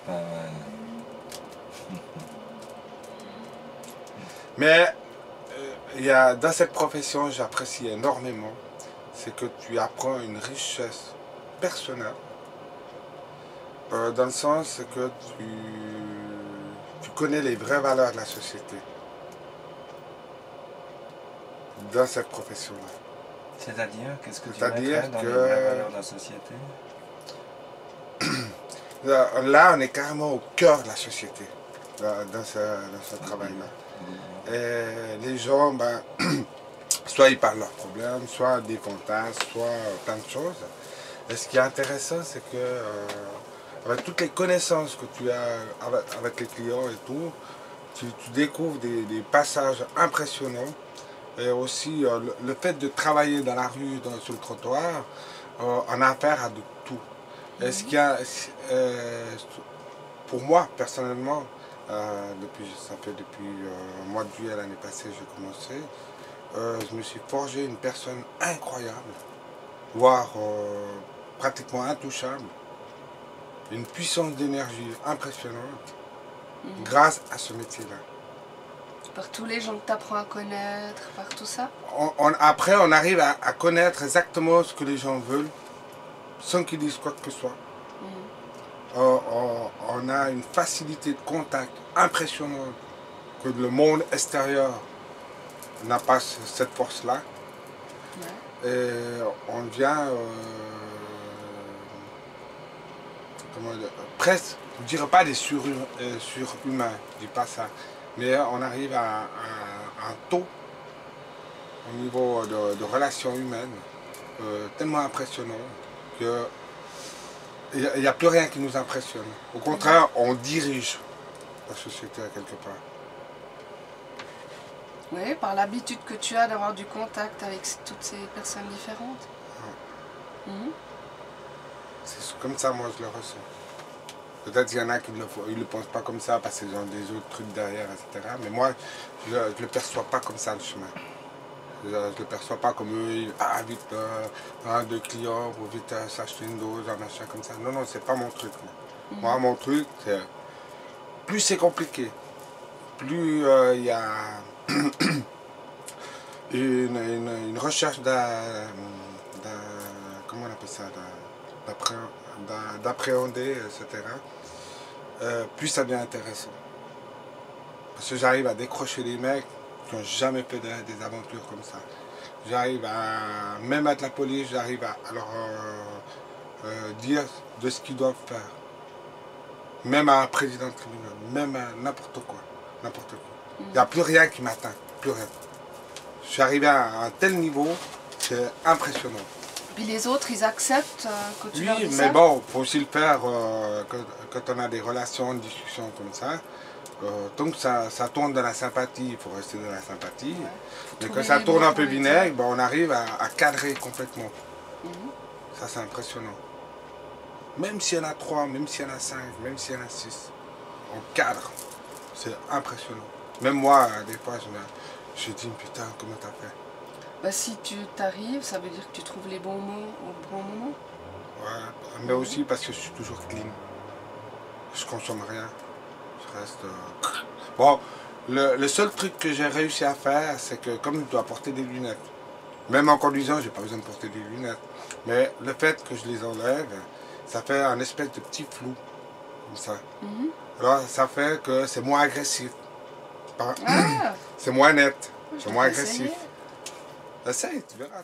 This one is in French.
Pas mal. Mais dans cette profession, j'apprécie énormément, c'est que tu apprends une richesse personnelle, dans le sens que tu connais les vraies valeurs de la société, dans cette profession-là. C'est-à-dire, qu'est-ce que tu C'est-à-dire mettrais dans les vraies valeurs de la société? Là, on est carrément au cœur de la société, dans ce travail-là. Et les gens, ben, soit ils parlent leurs problèmes, soit des fantasmes, soit plein de choses. Et ce qui est intéressant, c'est que avec toutes les connaissances que tu as avec les clients et tout, tu découvres des passages impressionnants. Et aussi le fait de travailler dans la rue, sur le trottoir, on a affaire à de tout. Et ce qui a, pour moi, personnellement, ça fait depuis le mois de juillet l'année passée, j'ai commencé, je me suis forgé une personne incroyable, voire pratiquement intouchable, une puissance d'énergie impressionnante, grâce à ce métier-là. Par tous les gens que tu apprends à connaître, par tout ça? Après, on arrive à connaître exactement ce que les gens veulent, sans qu'ils disent quoi que ce soit. On a une facilité de contact impressionnante que le monde extérieur n'a pas cette force-là. Ouais. Et on vient comment dire, presque, je ne dirais pas des surhumains, je ne dis pas ça, mais on arrive à un taux au niveau de relations humaines tellement impressionnant que il n'y a plus rien qui nous impressionne. Au contraire, on dirige la société à quelque part. Oui, par l'habitude que tu as d'avoir du contact avec toutes ces personnes différentes. Ouais. C'est comme ça, moi, je le ressens. Peut-être qu'il y en a qui ne le pensent pas comme ça parce qu'ils ont des autres trucs derrière, etc. Mais moi, je ne le perçois pas comme ça, le chemin. Je ne le perçois pas comme eux, vite, deux clients, pour vite s'acheter une dose, un machin comme ça. Non, non, c'est pas mon truc. Moi, mon truc, c'est plus c'est compliqué, plus il y a une recherche comment on appelle ça, d'appréhender, etc. Plus ça devient intéressant. Parce que j'arrive à décrocher des mecs qui n'ont jamais fait des aventures comme ça. J'arrive à, même avec la police, j'arrive à leur dire de ce qu'ils doivent faire. Même à un président de tribunal, même à n'importe quoi. N'importe quoi. Il n'y a plus rien qui m'atteint, plus rien. Je suis arrivé à un tel niveau, c'est impressionnant. Puis les autres, ils acceptent que tu leur dis ça? Oui, mais bon, il faut aussi le faire quand on a des relations, une discussion comme ça. Tant que ça tourne dans la sympathie, il faut rester dans la sympathie. Ouais. Mais quand ça tourne un peu vinaigre, ben, on arrive à cadrer complètement. Ça, c'est impressionnant. Même s'il y en a 3, même s'il y en a 5, même s'il y en a 6, on cadre. C'est impressionnant. Même moi, des fois, je dis, putain, comment t'as fait? Bah, si tu t'arrives, ça veut dire que tu trouves les bons mots au bon moment. Ouais, mais aussi parce que je suis toujours clean. Je consomme rien. Je reste... Bon, le seul truc que j'ai réussi à faire, c'est que comme je dois porter des lunettes, même en conduisant, j'ai pas besoin de porter des lunettes. Mais le fait que je les enlève, ça fait un espèce de petit flou, comme ça. Alors, ça fait que c'est moins agressif. C'est moins net, c'est moins agressif. Essaye, tu verras.